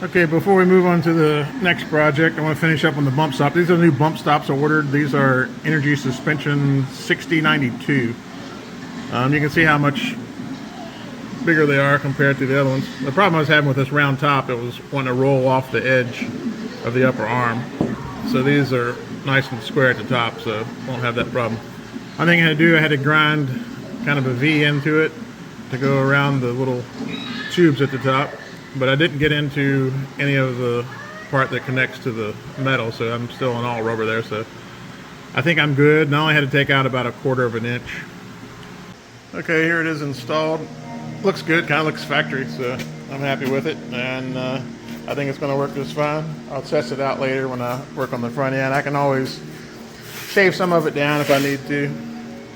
Okay, before we move on to the next project, I want to finish up on the bump stop. These are the new bump stops I ordered. These are Energy Suspension 6092. You can see how much bigger they are compared to the other ones. The problem I was having with this round top, it was wanting to roll off the edge of the upper arm. So these are nice and square at the top, so won't have that problem. One thing I had to do, I had to grind kind of a V into it to go around the little tubes at the top. But I didn't get into any of the part that connects to the metal, so I'm still in all rubber there. So I think I'm good. And I only had to take out about 1/4 of an inch. Okay, here it is installed. Looks good, kind of looks factory, so I'm happy with it. And I think it's going to work just fine. I'll test it out later when I work on the front end. I can always shave some of it down if I need to,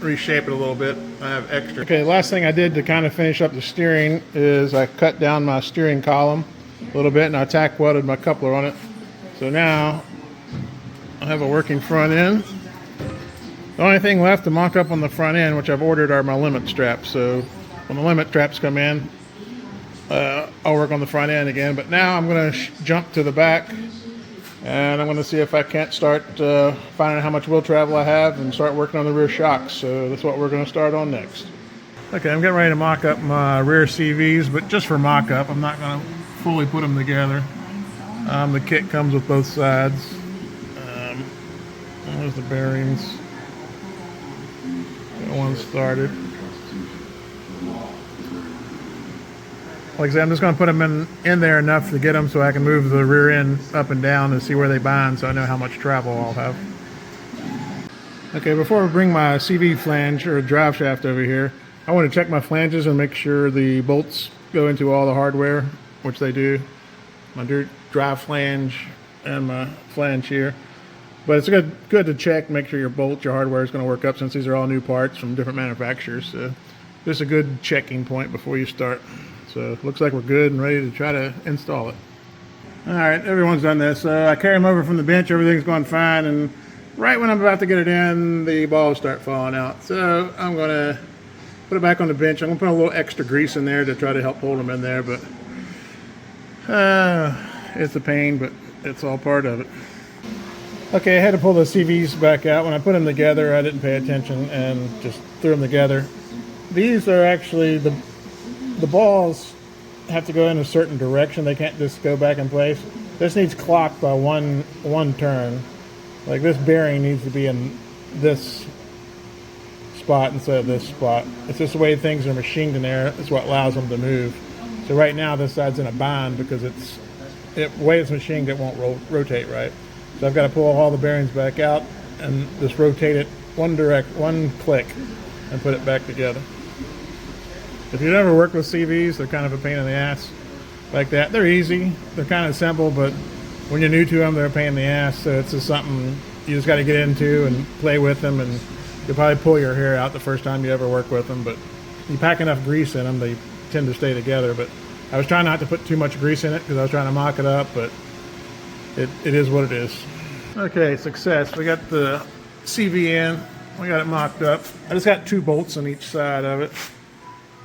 reshape it a little bit. I have extra. Okay, the last thing I did to kind of finish up the steering is I cut down my steering column a little bit and I tack welded my coupler on it. So now I have a working front end. The only thing left to mock up on the front end, which I've ordered, are my limit straps. So when the limit straps come in, I'll work on the front end again. But now I'm going to jump to the back and I'm going to see if I can't start finding out how much wheel travel I have and start working on the rear shocks. So that's what we're going to start on next. Okay, I'm getting ready to mock up my rear CVs, but just for mock up. I'm not going to fully put them together. The kit comes with both sides. There's the bearings. Got one started. Like I said, I'm just going to put them in there enough to get them so I can move the rear end up and down and see where they bind so I know how much travel I'll have. Okay, before I bring my CV flange or drive shaft over here, I want to check my flanges and make sure the bolts go into all the hardware, which they do. My drive flange and my flange here. But it's good to check, make sure your bolt, your hardware is going to work up since these are all new parts from different manufacturers. So this is a good checking point before you start. So it looks like we're good and ready to try to install it. All right, everyone's done this. I carry them over from the bench, everything's going fine, and right when I'm about to get it in, the balls start falling out. So I'm going to put it back on the bench. I'm going to put a little extra grease in there to try to help hold them in there, but it's a pain, but it's all part of it. Okay, I had to pull the CVs back out. When I put them together, I didn't pay attention and just threw them together. These are actually the balls have to go in a certain direction. They can't just go back in place. This needs clocked by one turn. Like this bearing needs to be in this spot instead of this spot. It's just the way things are machined in there. It's what allows them to move. So right now this side's in a bind because the way it's machined, it won't rotate right. So I've got to pull all the bearings back out and just rotate it one click and put it back together. If you've never worked with CVs, they're kind of a pain in the ass like that. They're easy, they're kind of simple, but when you're new to them, they're a pain in the ass. So it's just something you just got to get into and play with them, and you'll probably pull your hair out the first time you ever work with them. But you pack enough grease in them, they tend to stay together. But I was trying not to put too much grease in it because I was trying to mock it up, but it is what it is. Okay, success. We got the CV in, we got it mocked up. I just got 2 bolts on each side of it.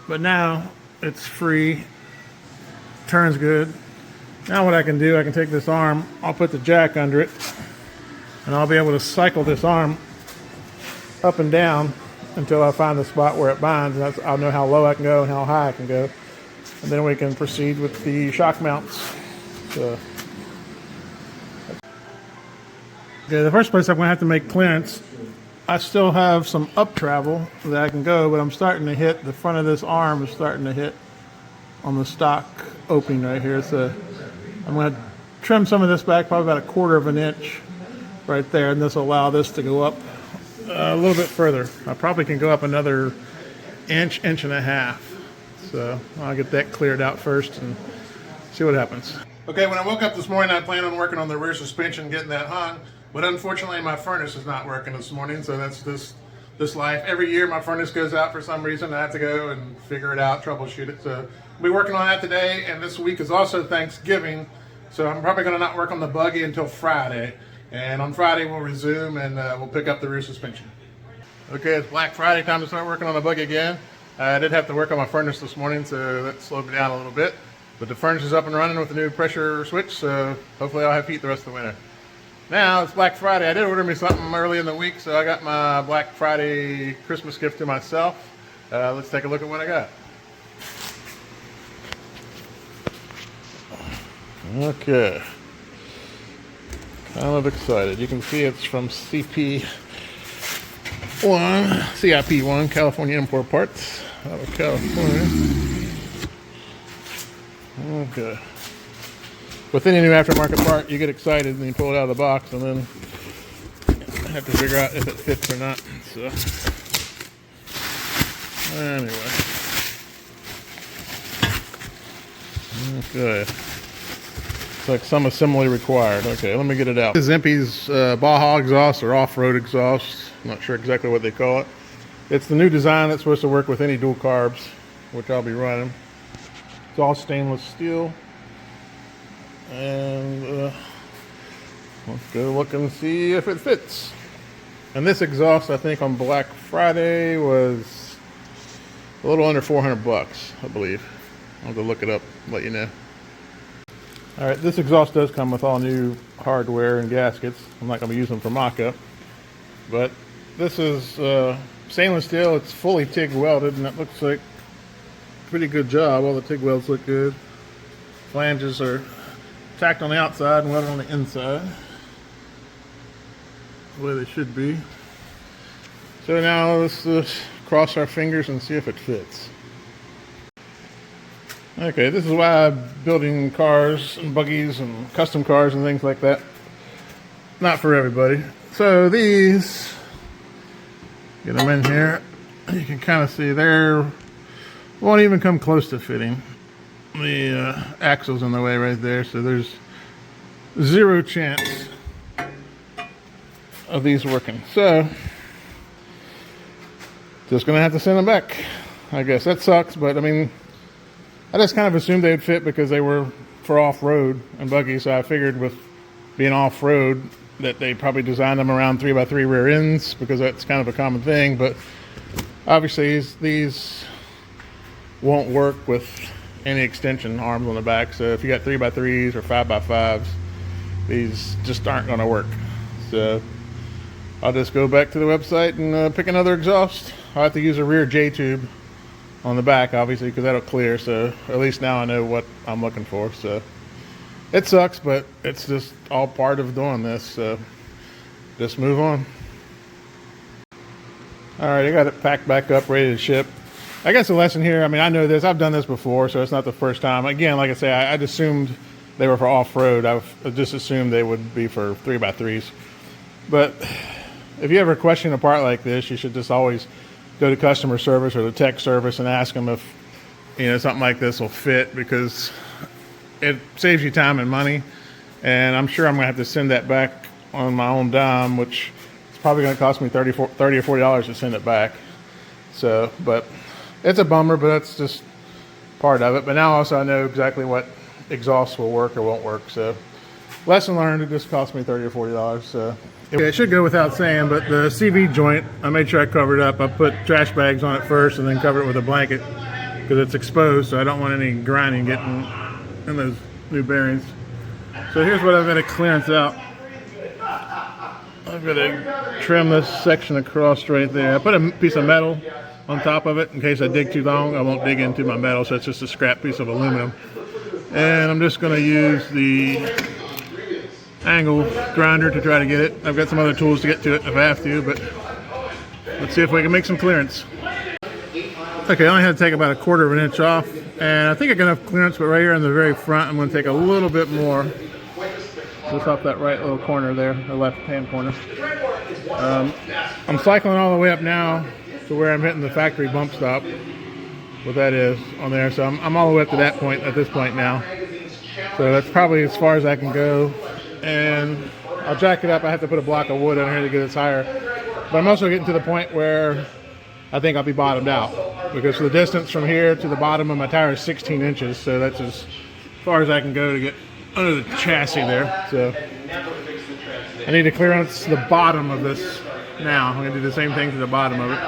But now it's free, turns good. Now what I can do, I can take this arm, I'll put the jack under it, and I'll be able to cycle this arm up and down until I find the spot where it binds. And I'll know how low I can go and how high I can go. And then we can proceed with the shock mounts. So, okay, the first place I'm going to have to make clearance. I still have some up travel that I can go, but I'm starting to hit, the front of this arm is starting to hit on the stock opening right here. So I'm going to trim some of this back, probably about 1/4 of an inch right there, and this will allow this to go up a little bit further. I probably can go up another inch and a half. So I'll get that cleared out first and see what happens. Okay, when I woke up this morning, I planned on working on the rear suspension, getting that hung. But unfortunately, my furnace is not working this morning, so that's this life. Every year, my furnace goes out for some reason. I have to go and figure it out, troubleshoot it. So I'll be working on that today, and this week is also Thanksgiving, so I'm probably going to not work on the Buggy until Friday. And on Friday, we'll resume, and we'll pick up the rear suspension. Okay, it's Black Friday, time to start working on the Buggy again. I did have to work on my furnace this morning, so that slowed me down a little bit. But the furnace is up and running with the new pressure switch, so hopefully I'll have heat the rest of the winter. Now, it's Black Friday. I did order me something early in the week, so I got my Black Friday Christmas gift to myself. Let's take a look at what I got. Okay. Kind of excited. You can see it's from CIP1, California Import Parts, out of California. Okay. With any new aftermarket part, you get excited and you pull it out of the box and then have to figure out if it fits or not. So, anyway. Okay. It's like some assembly required. Okay, let me get it out. This is Impy's Baja exhaust or off-road exhaust. I'm not sure exactly what they call it. It's the new design that's supposed to work with any dual carbs, which I'll be running. It's all stainless steel. And let's go look and see if it fits. And this exhaust, I think on Black Friday, was a little under 400 bucks, I believe. I'll have to look it up and let you know. All right, this exhaust does come with all new hardware and gaskets. I'm not going to use them for mock-up, but this is stainless steel. It's fully TIG welded, and it looks like a pretty good job. All the TIG welds look good. Flanges are tacked on the outside and welded on the inside, the way they should be. So now let's cross our fingers and see if it fits. Okay, this is why I'm building cars and buggies and custom cars and things like that. Not for everybody. So these, get them in here, you can kind of see they won't even come close to fitting. The axle's in the way right there, so there's zero chance of these working. So, just gonna have to send them back. I guess that sucks, but I mean, I just kind of assumed they'd fit because they were for off-road and buggy, so I figured with being off-road that they probably designed them around 3x3 rear ends because that's kind of a common thing, but obviously these won't work with any extension arms on the back, so if you got 3x3s or 5x5s, these just aren't going to work. So I'll just go back to the website and pick another exhaust. I'll have to use a rear J-tube on the back, obviously, because that'll clear, so at least now I know what I'm looking for. So it sucks, but it's just all part of doing this, so just move on. Alright, I got it packed back up, ready to ship. I guess the lesson here, I mean, I know this, I've done this before, so it's not the first time. Again, like I say, I just assumed they were for off-road. I just assumed they would be for 3x3s. But if you ever question a part like this, you should just always go to customer service or the tech service and ask them if, you know, something like this will fit, because it saves you time and money. And I'm sure I'm gonna have to send that back on my own dime, which is probably gonna cost me $30 or $40 to send it back. So, but it's a bummer, but that's just part of it. But now also I know exactly what exhausts will work or won't work. So lesson learned, it just cost me $30 or $40. So it should go without saying, but the CV joint, I made sure I covered up. I put trash bags on it first and then covered it with a blanket because it's exposed, so I don't want any grinding getting in those new bearings. So here's what I've got to clearance out. I've got to trim this section across right there. I put a piece of metal on top of it in case I dig too long. I won't dig into my metal, so it's just a scrap piece of aluminum. And I'm just going to use the angle grinder to try to get it. I've got some other tools to get to it if I have to, but let's see if we can make some clearance. Okay, I only had to take about 1/4 of an inch off, and I think I got enough clearance, but right here in the very front, I'm going to take a little bit more. Just off that right little corner there, the left-hand corner. I'm cycling all the way up now to where I'm hitting the factory bump stop, what that is on there. So I'm all the way up to that point at this point now. So that's probably as far as I can go. And I'll jack it up. I have to put a block of wood on here to get this higher. But I'm also getting to the point where I think I'll be bottomed out, because the distance from here to the bottom of my tire is 16 inches. So that's as far as I can go to get under the chassis there. So I need to clearance the bottom of this now. I'm going to do the same thing to the bottom of it.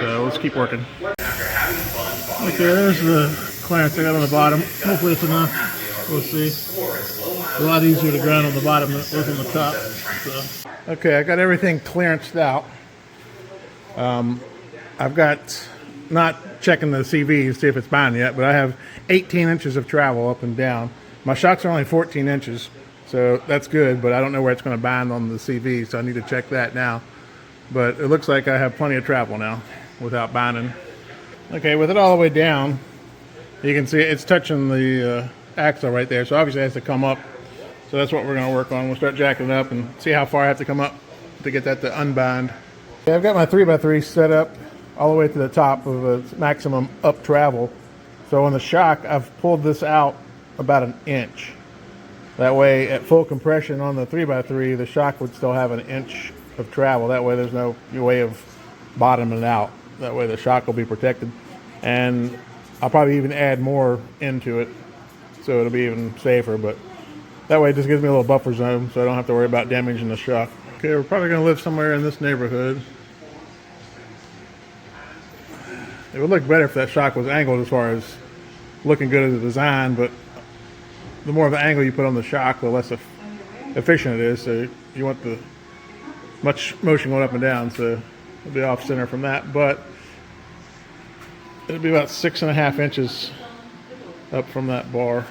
So let's keep working. Okay, there's the clearance I got on the bottom. Hopefully it's enough. We'll see. A lot easier to grind on the bottom than it was on the top. So. Okay, I got everything clearanced out. I've got, not checking the CV to see if it's bound yet, but I have 18 inches of travel up and down. My shocks are only 14 inches, so that's good, but I don't know where it's going to bind on the CV, so I need to check that now. But it looks like I have plenty of travel now without binding. Okay, with it all the way down, you can see it's touching the axle right there, so obviously it has to come up. So that's what we're going to work on. We'll start jacking it up and see how far I have to come up to get that to unbind. Okay, I've got my 3x3 set up all the way to the top of its maximum up travel. So on the shock, I've pulled this out about 1 inch. That way, at full compression on the 3x3, the shock would still have 1 inch of travel. That way there's no way of bottoming it out. That way the shock will be protected. And I'll probably even add more into it so it'll be even safer. But that way it just gives me a little buffer zone so I don't have to worry about damaging the shock. Okay, we're probably going to live somewhere in this neighborhood. It would look better if that shock was angled as far as looking good as a design, but the more of the angle you put on the shock, the less efficient it is. So you want the much motion going up and down, so it'll be off center from that. But it'll be about 6.5 inches up from that bar.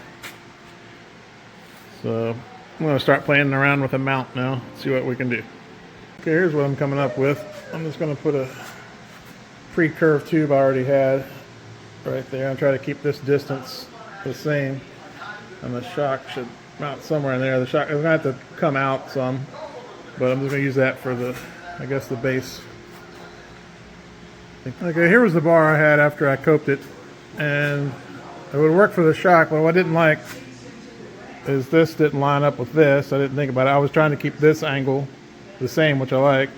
So I'm going to start playing around with a mount now, see what we can do. Okay, here's what I'm coming up with. I'm just going to put a pre-curved tube I already had right there and try to keep this distance the same. And the shock should mount somewhere in there. The shock is going to have to come out some, but I'm just going to use that for the, I guess, the base. Okay, here was the bar I had after I coped it, and it would work for the shock, but what I didn't like is this didn't line up with this. I didn't think about it. I was trying to keep this angle the same, which I like,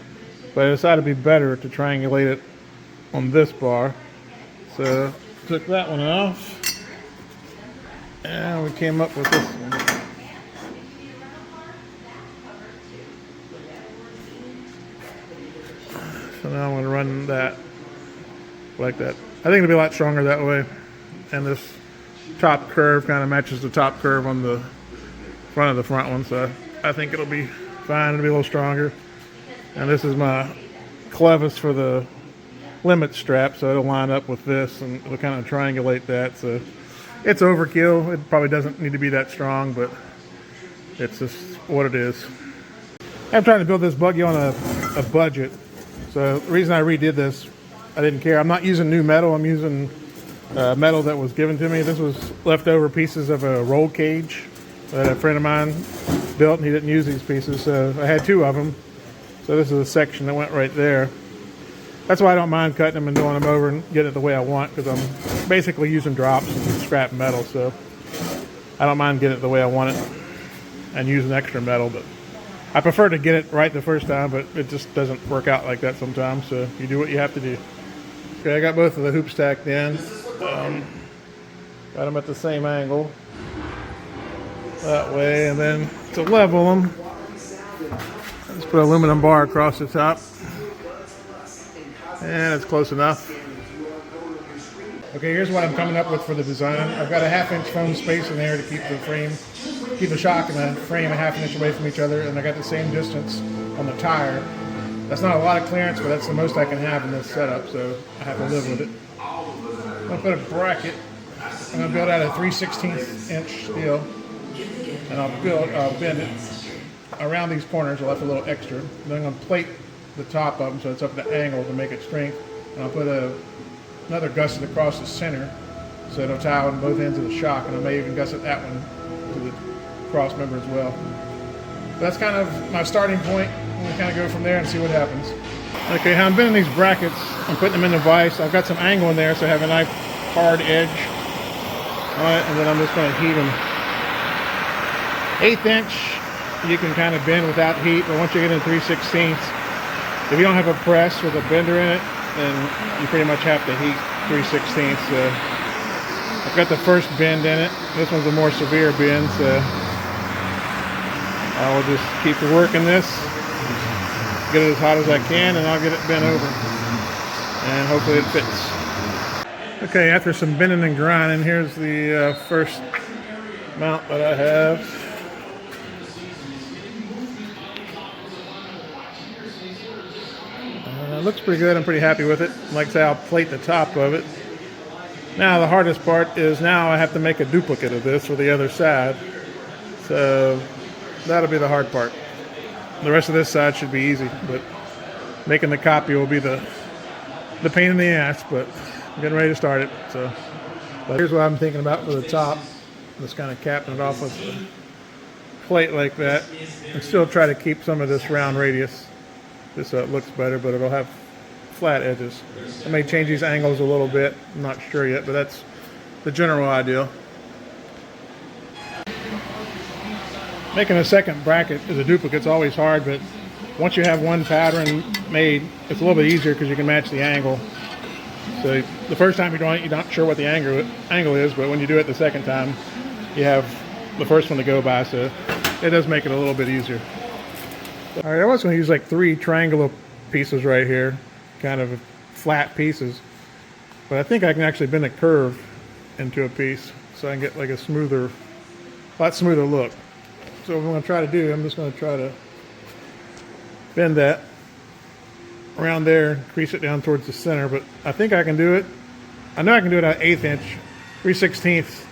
but I decided it'd be better to triangulate it on this bar. So took that one off, and we came up with this one. So now I'm going to run that like that. I think it'll be a lot stronger that way. And this top curve kind of matches the top curve on the front of the front one. So I think it'll be fine. It'll be a little stronger. And this is my clevis for the limit strap, so it'll line up with this and it'll kind of triangulate that. So it's overkill. It probably doesn't need to be that strong, but it's just what it is. I'm trying to build this buggy on a budget. So the reason I redid this, I didn't care. I'm not using new metal. I'm using metal that was given to me. This was leftover pieces of a roll cage that a friend of mine built, and he didn't use these pieces, so I had 2 of them. So this is a section that went right there. That's why I don't mind cutting them and doing them over and getting it the way I want, because I'm basically using drops and scrap metal, so I don't mind getting it the way I want it and using extra metal. But I prefer to get it right the first time, but it just doesn't work out like that sometimes, so you do what you have to do. Okay, I got both of the hoops tacked in. Got them at the same angle that way, and then to level them, let's put an aluminum bar across the top, and it's close enough. Okay, here's what I'm coming up with for the design. I've got a 1/2 inch foam space in there to keep the shock and the frame a 1/2 inch away from each other, and I got the same distance on the tire. That's not a lot of clearance, but that's the most I can have in this setup, so I have to live with it. I'm going to put a bracket. I'm going to build out a 3/16 inch steel, and I'll bend it around these corners. I'll have a little extra. Then I'm going to plate the top of them so it's up at an angle to make it strength. And I'll put another gusset across the center so it'll tie on both ends of the shock, and I may even gusset that one to the cross member as well. So that's kind of my starting point. I'm going to kind of go from there and see what happens. Okay, how I'm bending these brackets, I'm putting them in the vise. I've got some angle in there so I have a nice hard edge on it, and then I'm just going to heat them. 1/8 inch you can kind of bend without heat, but once you get into 3/16, if you don't have a press with a bender in it, then you pretty much have to heat 3/16. I've got the first bend in it. This one's a more severe bend, so I will just keep working this, get it as hot as I can, and I'll get it bent over, and hopefully it fits. Okay, after some bending and grinding, here's the first mount that I have. It looks pretty good. I'm pretty happy with it. Like how I'll plate the top of it. Now the hardest part is now I have to make a duplicate of this for the other side. So that'll be the hard part. The rest of this side should be easy, but making the copy will be the pain in the ass, but I'm getting ready to start it. So, but here's what I'm thinking about for the top. Just kind of capping it off with a plate like that, and still try to keep some of this round radius just so it looks better, but it'll have flat edges. I may change these angles a little bit. I'm not sure yet, but that's the general idea. Making a second bracket as a duplicate is always hard, but once you have one pattern made, it's a little bit easier because you can match the angle. So the first time you're doing it, you're not sure what the angle is, but when you do it the second time, you have the first one to go by, so it does make it a little bit easier. All right, I was going to use like 3 triangular pieces right here, kind of flat pieces, but I think I can actually bend a curve into a piece so I can get like a lot smoother look. So what I'm going to try to do, I'm just going to try to bend that around there, crease it down towards the center, but I think I can do it. I know I can do it at 1/8 inch. 3/16 is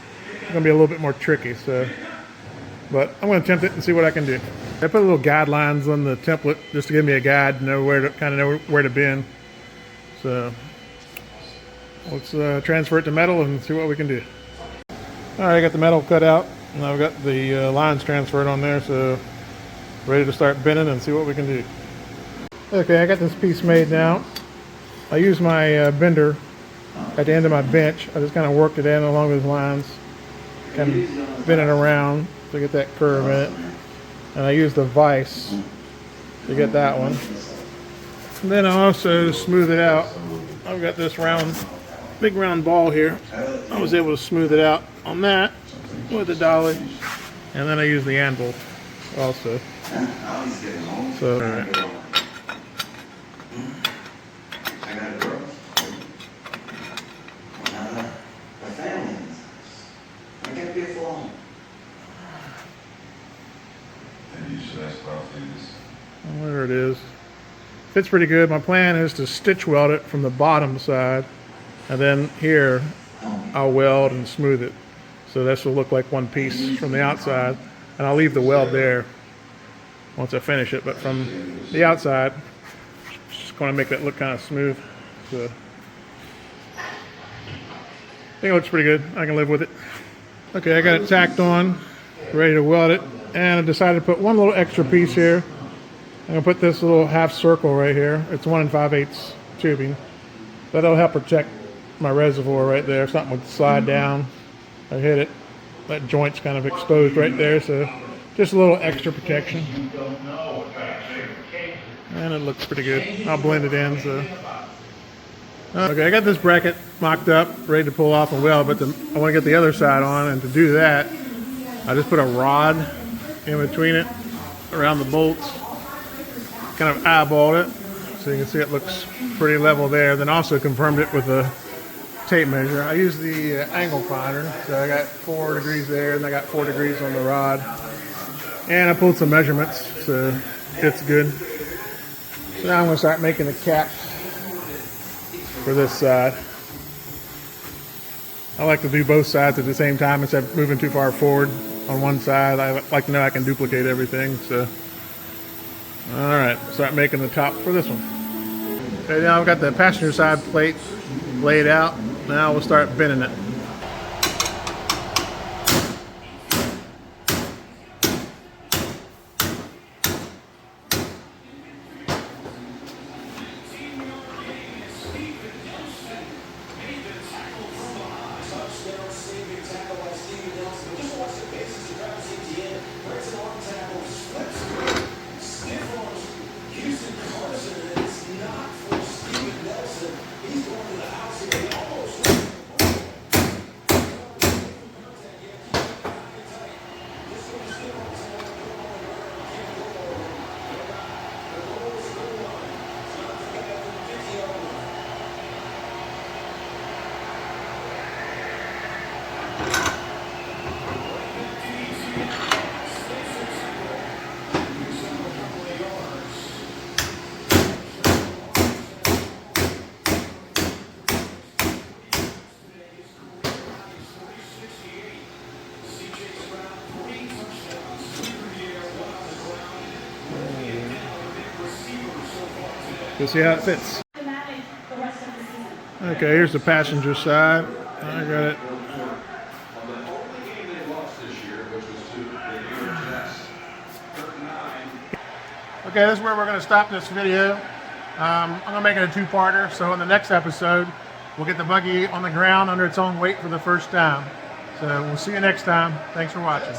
going to be a little bit more tricky, so, but I'm going to attempt it and see what I can do. I put little guidelines on the template just to give me a guide, know where to bend. So let's transfer it to metal and see what we can do. All right, I got the metal cut out, and I've got the lines transferred on there, so ready to start bending and see what we can do. Okay, I got this piece made now. I use my bender at the end of my bench. I just kind of worked it in along those lines, kind of bend it around to get that curve in it. And I use the vise to get that one. And then I also smooth it out. I've got this big round ball here. I was able to smooth it out on that with the dolly. And then I use the anvil also. So, all right. There it is. Fits pretty good. My plan is to stitch weld it from the bottom side, and then here I'll weld and smooth it. So this will look like one piece from the outside, and I'll leave the weld there once I finish it. But from the outside, just going to make that look kind of smooth. So I think it looks pretty good. I can live with it. Okay, I got it tacked on, ready to weld it, and I decided to put one little extra piece here. I'm going to put this little half circle right here. It's 1 5/8 tubing. That'll help protect my reservoir right there. If something would slide down or hit it, that joint's kind of exposed right there, so just a little extra protection. And it looks pretty good. I'll blend it in. So okay, I got this bracket mocked up, ready to pull off and weld, but I want to get the other side on, and to do that, I just put a rod in between it around the bolts. Kind of eyeballed it, so you can see it looks pretty level there. Then also confirmed it with a tape measure. I used the angle finder, so I got 4 degrees there, and I got 4 degrees on the rod. And I pulled some measurements, so it's good. So now I'm going to start making the cap for this side. I like to do both sides at the same time instead of moving too far forward on one side. I like to know I can duplicate everything, so. Alright, start making the top for this one. Okay, now I've got the passenger side plate laid out. Now we'll start bending it. You'll see how it fits. Okay, here's the passenger side. I got it. Okay, this is where we're going to stop this video. I'm going to make it a two-parter, so in the next episode, we'll get the buggy on the ground under its own weight for the first time. So we'll see you next time. Thanks for watching.